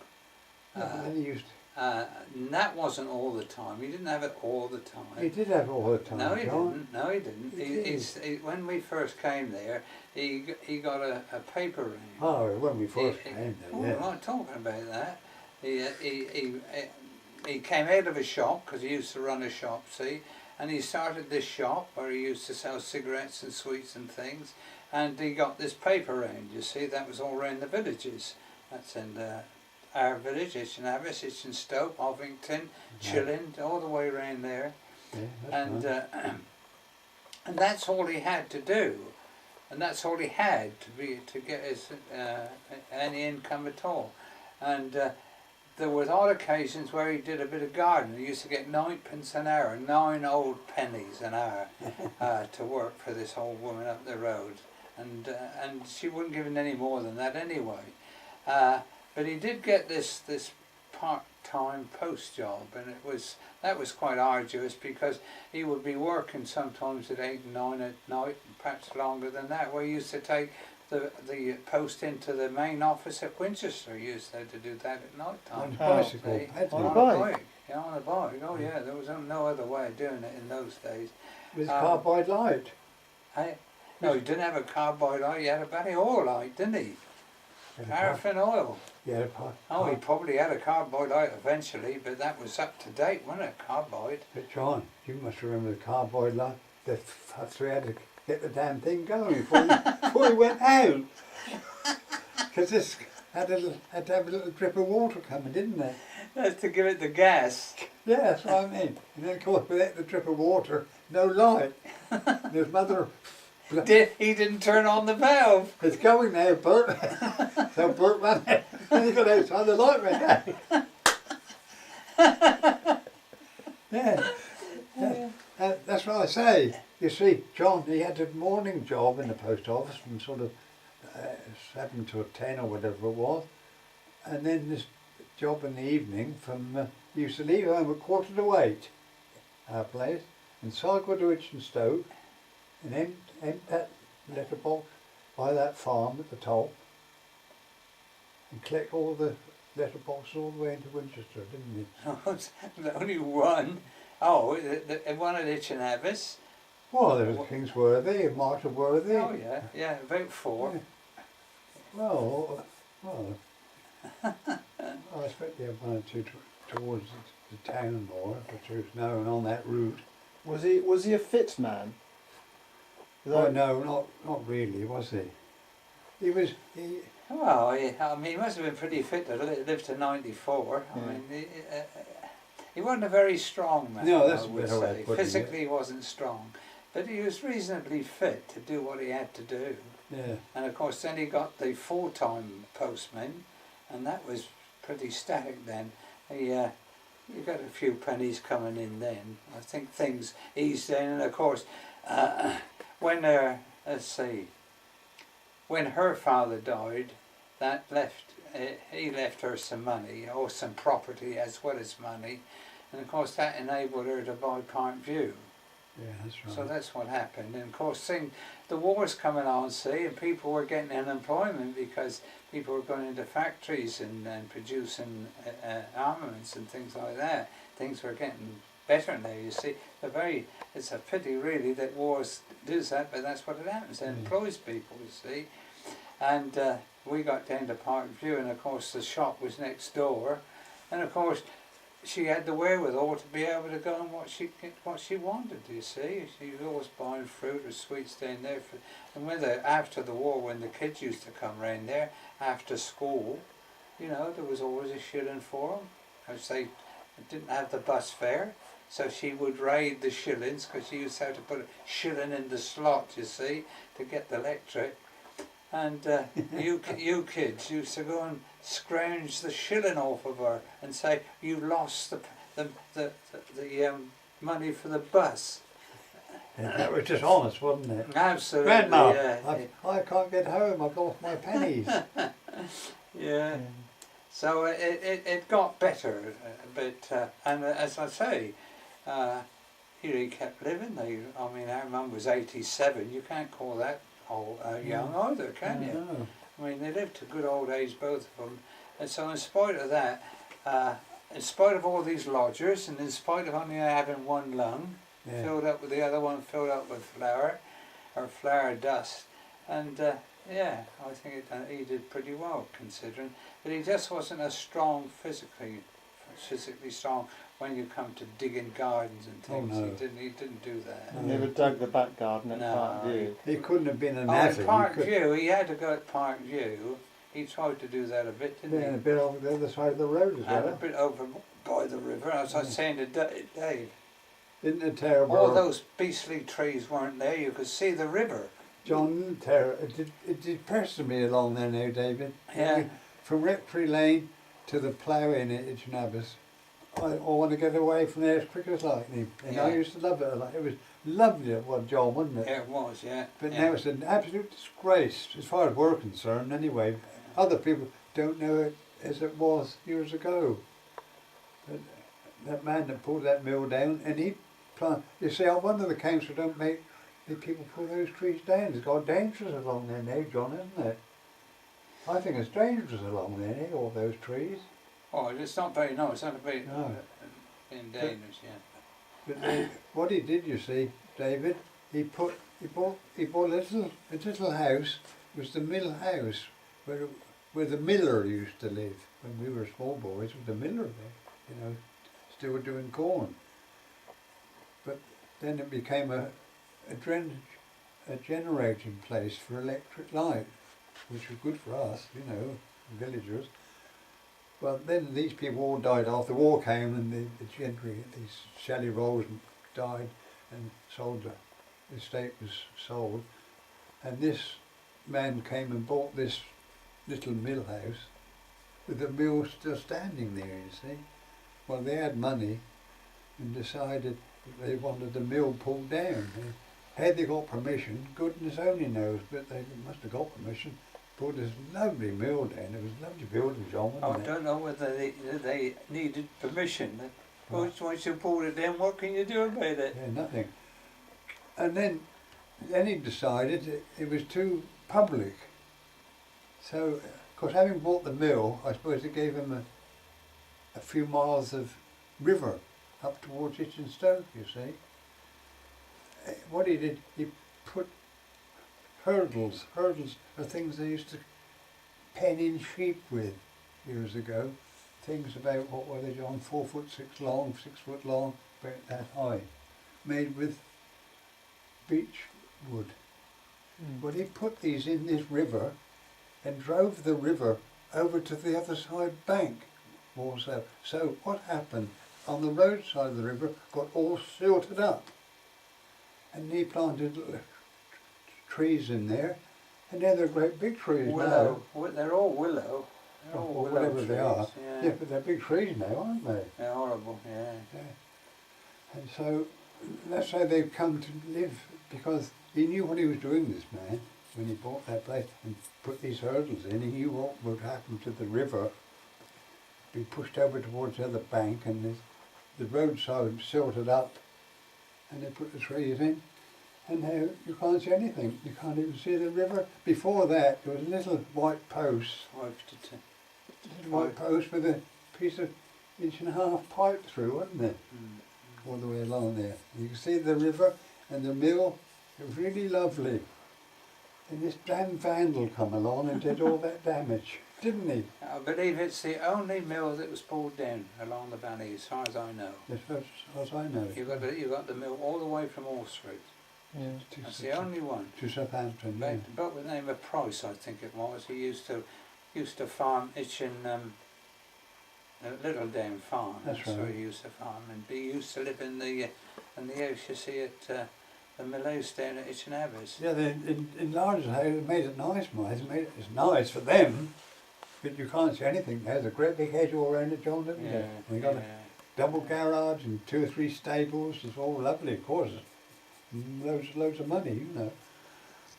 And then he used And that wasn't all the time. He didn't have it all the time. he did have it all the time, No, he John. didn't. No, he didn't. When we first came there, he got a paper ring. Oh, when we first came there, Oh, yeah. I'm not talking about that. He came out of a shop because he used to run a shop, see, and he started this shop where he used to sell cigarettes and sweets and things, and he got this paper round. You see, that was all around the villages. That's in our village, it's in Abbas, it's in Stoke, Ovington, Chilling, all the way around there. Yeah, that's And right. and that's all he had to do, and that's all he had to get his any income at all. And there was odd occasions where he did a bit of gardening. He used to get 9p an hour, 9 old pennies an hour, to work for this old woman up the road, and she wouldn't give him any more than that anyway. But he did get this part-time post job, and that was quite arduous because he would be working sometimes at 8 and 9 at night, and perhaps longer than that. We used to take the post into the main office at Winchester. He used to do that at night time. On a bicycle. See? Had to. On a On bike? a bike. Yeah, on a bike. Oh yeah, there was no other way of doing it in those days. With carbide light. No, he didn't have a carbide light. He had a battery oil light, didn't he? Paraffin oil. Yeah, Oh, he probably had a carbide light eventually, but that was up to date, wasn't it? Carbide. But John, you must remember the carbide light. That's where we had to get the damn thing going before he went out. Because this had to have a little drip of water coming, didn't it? That's to give it the gas. Yeah, that's what I mean. And then of course without the drip of water, no light. His mother, He didn't turn on the valve. it's going now, Bert. So Bert ran out. Then he got outside, the light went out. Yeah. That's what I say. You see, John, he had a morning job in the post office from sort of 7 to 10 or whatever it was. And then this job in the evening from, he used to leave home at 7:45, our place, and cycle to Stoke and empty that letterbox by that farm at the top and collect all the letterboxes all the way into Winchester, didn't he? The only one. Oh, the one at Itchenhavis. Well, there was Kingsworthy and Marshall Worthy. Oh yeah, about 4. Yeah. Well, I expect they have 1 or 2 towards the town more, but there's no one on that route. Was he a fit man? Oh no, not really, was he? He was. Well, I mean, he must have been pretty fit to live to 94. Yeah. I mean, he wasn't a very strong man. No, that's I a would better way say. of putting it. Physically, he wasn't strong, but he was reasonably fit to do what he had to do. Yeah. And of course, then he got the full-time postman, and that was pretty static then. You got a few pennies coming in then. I think things eased then, and of course, when when her father died, that he left her some money or some property as well as money, and of course that enabled her to buy Parkview. Yeah, that's right. So that's what happened, and of course the war's coming on, see, and people were getting unemployment because people were going into factories and producing armaments and things like that. Things were getting better now, you see. It's a pity really that wars does that, but that's what it happens. It employs people, you see. And we got down to Parkview, and of course the shop was next door, and of course she had the wherewithal to be able to go and what she wanted, you see. She was always buying fruit or sweets down there. And after the war, when the kids used to come round there, after school, you know, there was always a shilling for them. Because they didn't have the bus fare, so she would raid the shillings, because she used to have to put a shilling in the slot, you see, to get the electric. And you kids used to go and scrounge the shilling off of her and say you lost the money for the bus. Yeah, that was just honest, wasn't it? Absolutely, Grandma, yeah. I can't get home, I've lost my pennies. Yeah. So it got better, but and as I say, he kept living. I mean, our mum was 87. You can't call that old, young either, can you? No. I mean, they lived to good old age, both of them. And so, in spite of that, in spite of all these lodgers, and in spite of only having one lung Yeah. filled up with the other one filled up with flour, or flour dust, and yeah, I think he did pretty well considering. But he just wasn't as strong physically strong when you come to digging gardens and things. Oh, no. He didn't do that. And never dug the back garden at No, Park View. He couldn't have been an Oh, athlete. in Park View, he had to go at Park View. He tried to do that a bit, didn't Yeah, and a he? bit over the other side of the road as And a well. bit over by the river, as I was saying to Dave. Isn't it terrible? All those beastly trees weren't there, you could see the river. John, it depressed me along there now, David. Yeah. From Rectory Lane to the ploughing at Itchnabbas, I want to get away from there as quick as lightning. And I Yeah. used to love it a lot. It was lovely at one John, wasn't it? Yeah, it was, yeah. But yeah. now it's an absolute disgrace, as far as we're concerned anyway. Other people don't know it as it was years ago. But that man that pulled that mill down, and he planted, you see, I wonder the council don't make the people pull those trees down. It's got dangerous along there now, John, isn't it? I think it's dangerous along there, all those trees. Oh, it's not very nice, it's not a bit No. in dangerous, yeah. But what he did, you see, David, he bought a little house. It was the mill house where the miller used to live when we were small boys. With the miller there, you know, still doing corn. But then it became a generating place for electric light, which was good for us, you know, villagers. Well, then these people all died off. The war came and these Shelley Rolls died and sold. The estate was sold. And this man came and bought this little mill house with the mill still standing there, you see. Well, they had money and decided that they wanted the mill pulled down. Had they got permission, goodness only knows, but they must have got permission. Put this lovely mill down. It was a lovely building, John, I wasn't it? don't know whether they needed permission. Once you pulled it down, what can you do about it? Yeah, nothing. And then he decided it was too public. So, of course, having bought the mill, I suppose it gave him a few miles of river up towards Itchenstoke, you see. What he did, he put hurdles. Hurdles are things they used to pen in sheep with years ago. Things about, what were they, John, 4'6" long, 6 foot long, about that high, made with beech wood. But he put these in this river and drove the river over to the other side bank also. So what happened on the roadside of the river got all silted up. And he planted trees in there, and now they're great big trees Willow. They're all willow. They're all now. Or willow whatever trees. they are. Yeah. Yeah, but they're big trees now, aren't they? They're horrible, yeah. Yeah. And so that's how they've come to live, because he knew what he was doing, this man, when he bought that place and put these hurdles in. He knew what would happen to the river, be pushed over towards the other bank, and the roadside silted up, and they put the trees in. And now you can't see anything. You can't even see the river. Before that, there was a little white post, white post with a piece of 1.5-inch pipe through, wasn't there? All the way along there. You can see the river and the mill. It was really lovely. And this damn vandal come along and did all that damage, didn't he? I believe it's the only mill that was pulled down along the valley, as far as I know. As far as I know. You got the mill all the way from Allsford. Yeah. That's the only one. To Southampton, yeah. But with the name of Price, I think it was. He used to farm Itchen, a little down farm. That's where right. he used to farm, and he used to live in the house you see at the Mallows down at Itchen Abbas. Yeah, they enlarged the house, made it nice, mate. It's nice for them, but you can't see anything. There's a great big hedge all around it, John, didn't Yeah, there? We got a double garage and 2 or 3 stables. It's all lovely, of course. Loads of money, you know.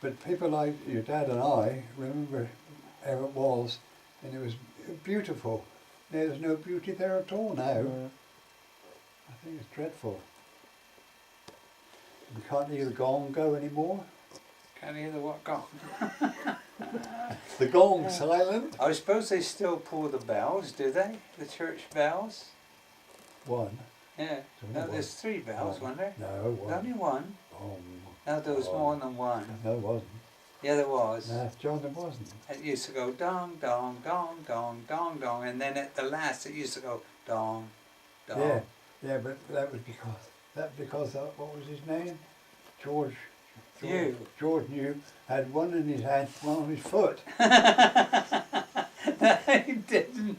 But people like your dad and I remember how it was, and it was beautiful. Now there's no beauty there at all now. I think it's dreadful. We can't hear the gong go anymore. Can't hear the what gong. The gong's silent. I suppose they still pull the bells, do they? The church bells? One. Yeah. No, there's 3 bells, wasn't there? No, one. Only one? Gong. No, there was more than one. No, it wasn't. Yeah, there was. No, John, it wasn't. It used to go dong, dong, dong, dong, dong, dong, and then at the last it used to go dong, dong. Yeah, yeah, but that was because what was his name? George New had one in his hand, one on his foot. No, he didn't.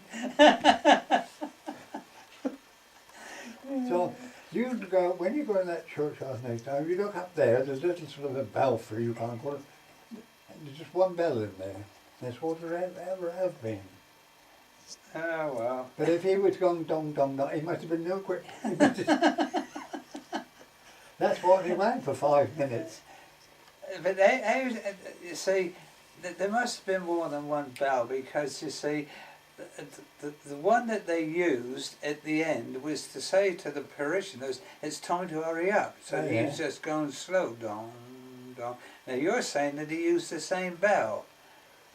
So you go when you go in that church house next time. You look up there. There's a little sort of a belfry. You can't call it. There's just one bell in there. That's what it ever has been. Oh well. But if he was going dong dong dong, he must have been no quick. That's what he ran for 5 minutes. But you see, there must have been more than one bell, because you see, the one that they used at the end was to say to the parishioners, it's time to hurry up. So he was just going slow, dong, dong. Now you're saying that he used the same bell.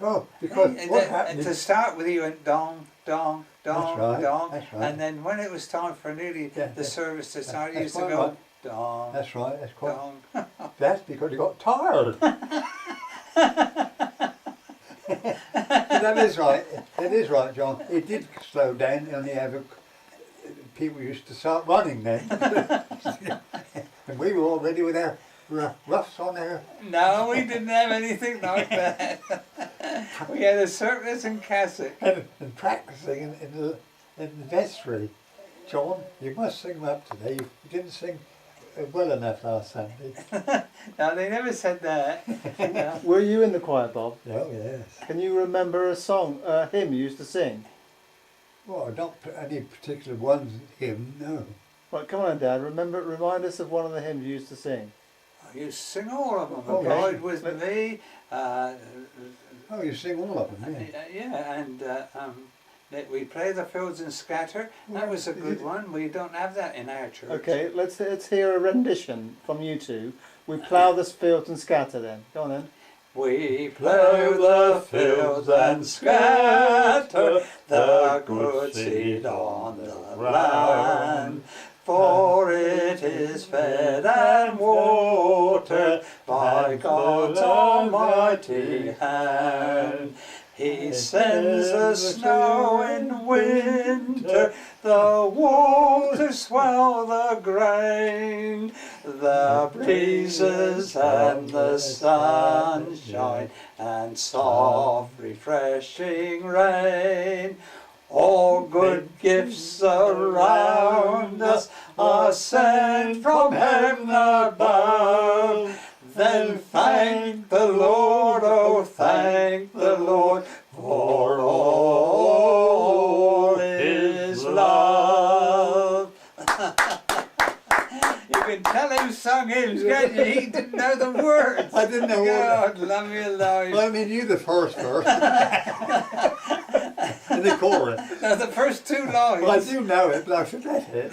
Oh, because what happened to start with, he went dong, dong, dong, right, dong, that's right. and then when it was time for nearly the service to start, he used to quite go right. dong. That's right. That's quite. Dong. That's because he got tired. That is right. That is right, John. It did slow down, and people used to start running then. And we were all ready with our ruffs on our. No, we didn't have anything like that. We had a surplice and cassock. And practicing in the vestry. John, you must sing them up today. You didn't sing well enough last Sunday. No, they never said that. No. Were you in the choir, Bob? Oh, yes. Can you remember a song, a hymn you used to sing? Well, not any particular one hymn, no. Right, come on, Dad. Remind us of one of the hymns you used to sing. You sing all of them. Okay. Abide with me. Oh, you sing all of them, yeah. Yeah, and that we play the fields and scatter. That was a good one. We don't have that in our church. Okay, let's hear a rendition from you two. We plough the fields and scatter then. Go on then. We plough the fields and scatter the good seed on the land, for it is fed and watered by God's almighty hand. He sends the snow in winter, the waters swell the grain, the breezes and the sunshine, and soft refreshing rain. All good gifts around us are sent from heaven above. Then thank the Lord, oh thank the Lord, for all His love. You can tell who sung hymns, can't you? He didn't know the words. I didn't know God, love me alive. I only knew the first verse. And the chorus. No, the first 2 lines. Well, I do know it, but I forget it.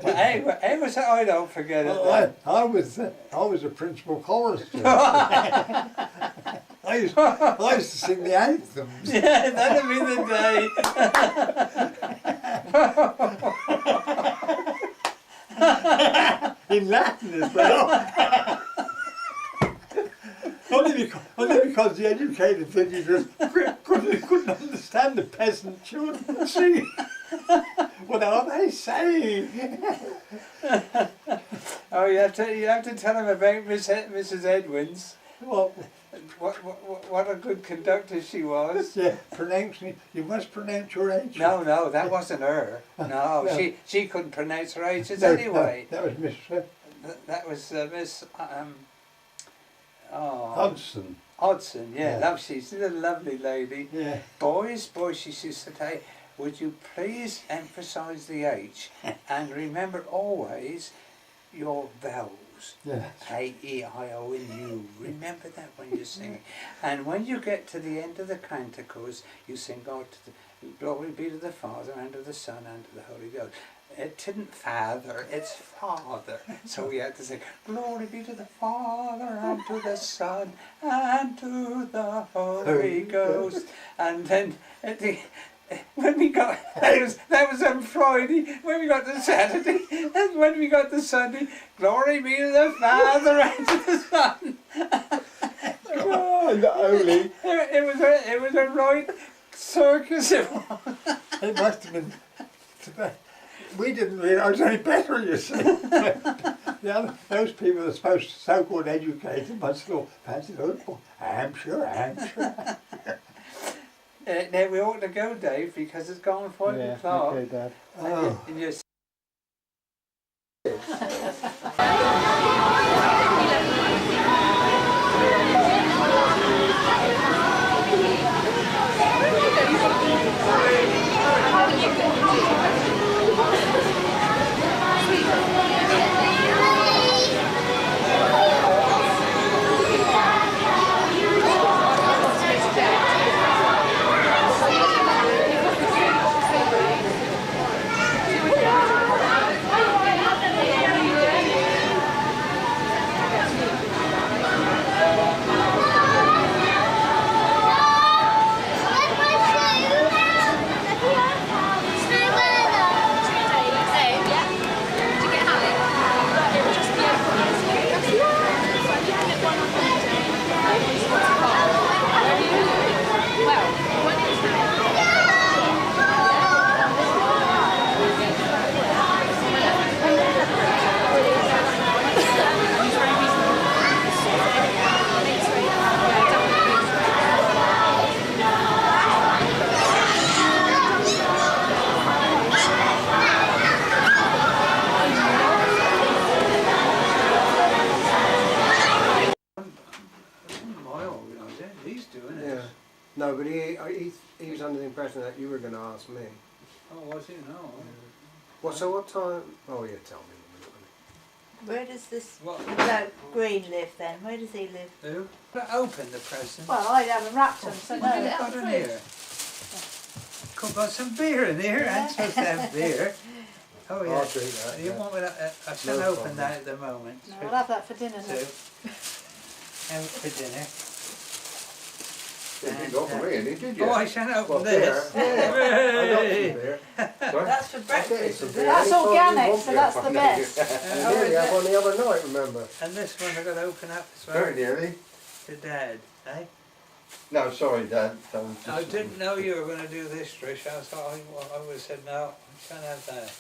Hey, was it? I don't forget it. Well, I was a principal chorister. I used to sing the anthems. Yeah, that'd be the day. In Latin as well. Only because the educated villagers couldn't understand the peasant children singing. What are they saying? Oh, you have to tell him about Mrs. Edwins. Well, What a good conductor she was. yeah, you must pronounce your H. No, that wasn't her. No, No. she couldn't pronounce her H's No, anyway. no, that was that was Miss oh, Hudson. Hodson, yeah, Yeah. she's a lovely lady. Yeah. Boys, she used to say, would you please emphasise the H and remember always your vowels. Yeah. A, E, I, O, and U. Remember that when you sing. And when you get to the end of the canticles, you sing God to the glory be to the Father and to the Son and to the Holy Ghost. It didn't father, it's father. So we had to say, glory be to the Father and to the Son and to the Holy Ghost. And then at the when we got that was on Friday. When we got to Saturday, and when we got to Sunday, glory be to the Father and to the Son. Oh, not only. It was a right circus. It must have been. We didn't realise any better, you see. Those people that are supposed to so-called educated must have thought, fancy those boys. Hampshire. Now we ought to go, Dave, because it's gone 5 Yeah, o'clock. okay, Dad. Oh. And you're he's doing it. Yeah. No, but he was under the impression that you were going to ask me. Oh, was he? No. Well, so what time? Oh, yeah, tell me. Where does this What? bloke Green live then? Where does he live? Who? Open the present. Well, I haven't wrapped them, so What have no. you got in here? Could got some beer in here. I'm supposed to have beer. Oh yeah. I'll drink that. You Yeah. want me to? I shall No open problem. that at the moment. No, I'll have that for dinner So, then. out for dinner. You didn't go for me, did you? Oh, I shall open Well, this. beer. Yeah. I got some beer. Sorry? That's for I'll get you breakfast. some is beer. it? Anytime That's you organic, want so beer. that's the best. You nearly had one the other night, remember? And this one I've got to open up as Very well. nearly. To Dad, eh? No, sorry, Dad. I didn't know you were going to do this, Trish. I thought I would have said no. I can't have that.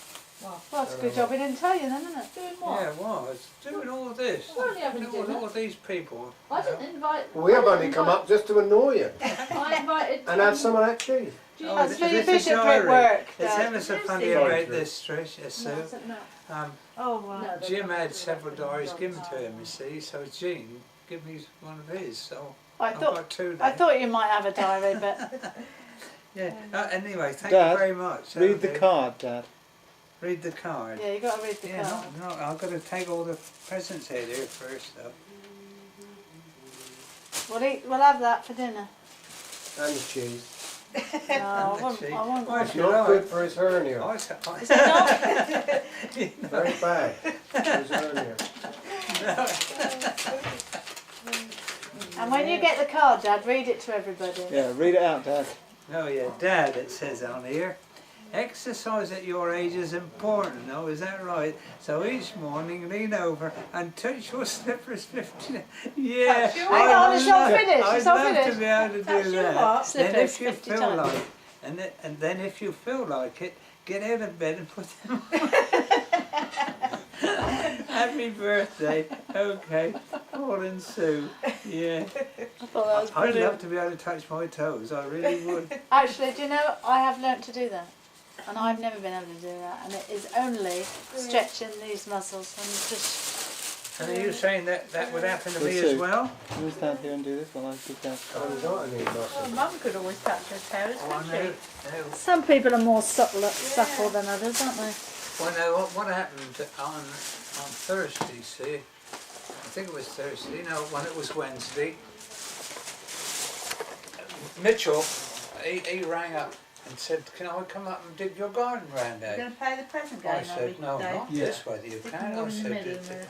Well, that's a good job he didn't tell you then, isn't it? Doing what? Yeah, it was doing all this. We're only having Doing dinner. all these people. I didn't invite. Well, we have I only didn't come invite- up just to annoy you I invited. and have some of that cheese. Oh, That's for your this is bishop diary. at work. It's Dad. ever so funny Lucy. Sorry, about this, Trish. Yes, No, Sue. is it not? Um, Oh, right. Jim had several diaries given to him, you see, so Jean gave me one of his, so I I've thought got two I there. thought you might have a diary, but Yeah. Anyway, thank Dad, you very much. Read the Okay. card, Dad. Read the card. yeah, you got to read the Yeah, card. no, I've got to take all the presents out here first, though. We'll have that for dinner. And the cheese. No, I won't. I won't. Well, if you Not like. good for his hernia. I Is it not? Very bad for his hernia. And when you get the card, Dad, read it to everybody. Yeah, read it out, Dad. Oh yeah, Dad, it says on here. Exercise at your age is important, though, is that right? So each morning lean over and touch your slippers 50. Yeah, Touch your- Hang on, it's not finished, I'd it's not love finished. to be able to Touch do your that. what? Then Slippers if you 50 feel times. like, and then if you feel like it, get out of bed and put them on. Happy birthday. Okay, Paul and Sue. Yeah. I thought that was I'd brilliant. love to be able to touch my toes. I really would. Actually, do you know, I have learnt to do that. And I've never been able to do that. And it is only stretching these muscles and just And are you saying that would happen to me Sue. as well? Can you stand here and do this while I sit down? Oh, there's not any Well, muscle. Mum could always touch her toes, Oh, I couldn't know. she? No. Some people are more supple than others, aren't they? Well, no, what happened on Thursday, see? I think it was Thursday, no, when it was Wednesday. Mitchell, he rang up and said, can I come up and dig your garden round You're there? going to play the present game, I said, no, not Yeah. this way you Stick can. them I in the said,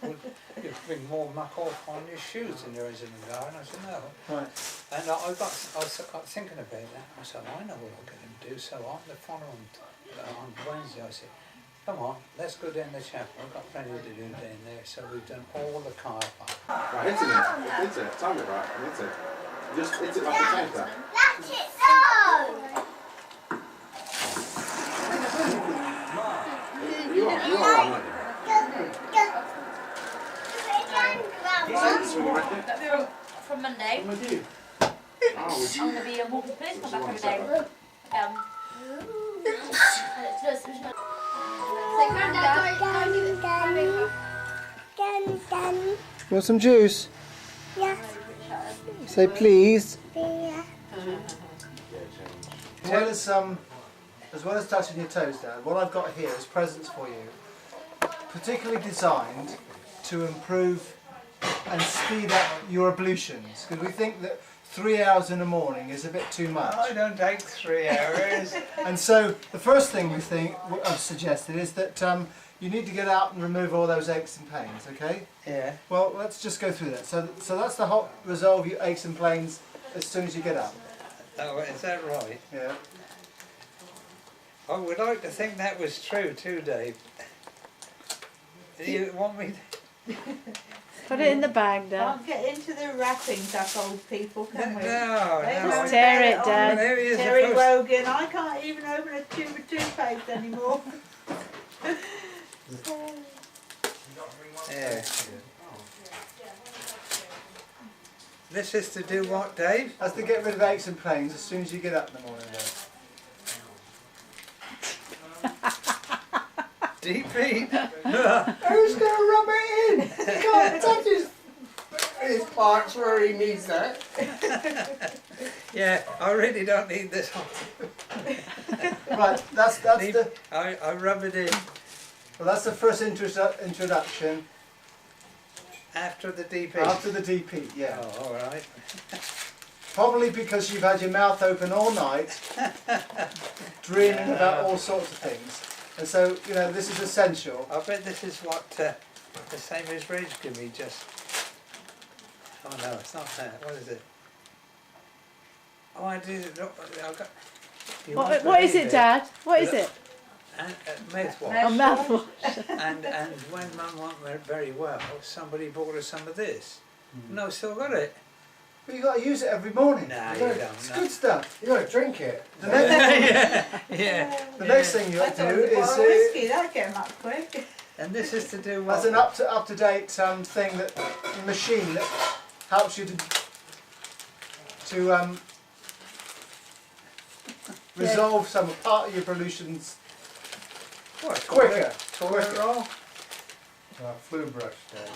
middle, you bring more muck off on your shoes than there is in the garden. I said, no. Right. And I got thinking about that. I said, I know what I'm going to do. So on the following, on Wednesday, I said, come on, let's go down the chapel. I've got plenty to do down there. So we've done all the car park. Right, hit it. Hit it. Time it right. Hit it. Just hit it like a tanker. Let it go! You are on, aren't you? From Monday, I'm with you. Oh, I'm going to be a walking policeman back every day. Say, Grandad, Want some juice? yeah, Say please. yeah. As well as touching your toes, Dad, what I've got here is presents for you, particularly designed to improve and speed up your ablutions, because we think that 3 hours in the morning is a bit too much. I don't take 3 hours. And so the first thing I've suggested is that you need to get out and remove all those aches and pains, okay? Yeah. Well, let's just go through that. So that's the whole resolve your aches and pains as soon as you get up. Oh, is that right? Yeah. I would like to think that was true too, Dave. Do you want me to? Put it in the bag, Dad. Can't get into the wrappings, us old people, No, can we? no. They Just won't tear get it, on Dad. There he is, the Terry first- Wogan, I can't even open a tube of toothpaste anymore. Yeah. This is to do what, Dave? That's to get rid of aches and pains as soon as you get up in the morning, Dad. DP. Who's going to rub it in? He can't touch his parts where he needs that. Yeah, I really don't need this one. Right, that's the I rub it in that's the first introduction after the DP. after the DP. Yeah. Oh, all right. Probably because you've had your mouth open all night, dreaming about all sorts of things, and so this is essential. I bet this is what the same as Reg give me just. Oh no, it's not that. What is it? Oh, I did. Look, I got. You won't What is believe it, Dad? What is it? Mouthwash. A mouthwash. And when Mum went very well, somebody bought her some of this. No, still got it. But you got to use it every morning. Nah, You you don't- don't, It's no. good stuff. You got to drink it. The next, Yeah. the next thing you I have to thought do it was a is bottle of whiskey, that'd get him up quick. And this is to do what? that's an up to date thing machine that helps you to resolve some part of your pollutions What, quicker. toilet roll? Flu brush, Dad.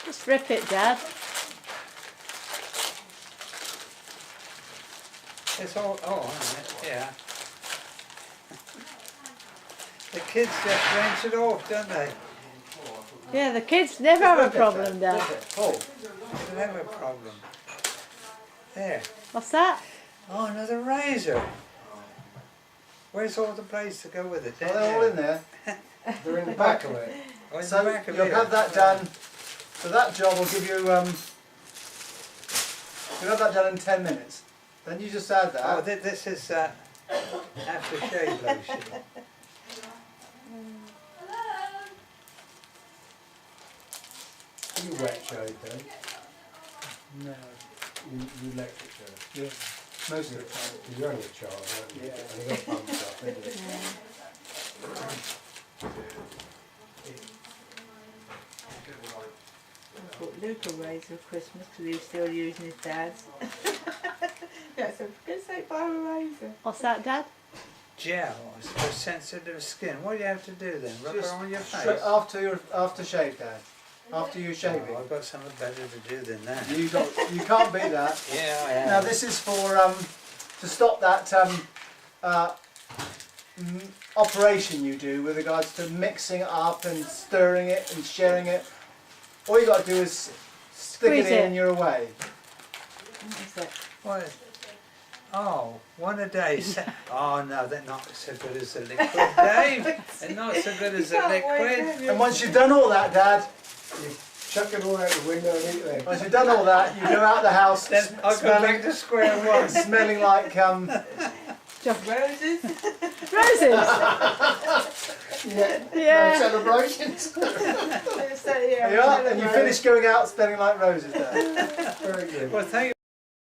Just rip it, Dad. It's all, yeah. The kids just rinse it off, don't they? Yeah, the kids never have a problem, Dad. Oh, They have a problem. There. What's that? Oh, another razor. Where's all the blades to go with it? well, they're all in there. They're in the back of it. Oh, in the So back of you'll it. have that done. So that job will give you. You'll have that done in 10 minutes. Then you just add Oh, that. this is aftershave lotion. You wet shade, then. No, You electric shade. yeah, most of the time. You're only a child, aren't you? Yeah. And you got pumps up, haven't you? I bought Luke a razor for Christmas because he was still using his dad's. Yeah, so for goodness sake, buy a razor. What's that, Dad? gel for sensitive skin. What do you have to do then? Rub it Just on your face? after shave, Dad. After you shaving. Oh, I've got something better to do than that. You can't beat that. Yeah, I have. Now this is for to stop that operation you do with regards to mixing it up and stirring it and sharing it. All you got to do is stick Squeeze it in it. and you're away. What is it? What? Oh, one a day. Oh no, they're not so good as the liquid, Dave. They're not so good as the liquid. And once you've done all that, Dad, Chuck it all out the window and eat them. once you've done all that, you go out the house Then I'll go back to square one. smelling like Roses. Roses! Yeah. Yeah. No celebrations. So, yeah, and you finish going out smelling like roses, Dad. Very good. Well, thank you.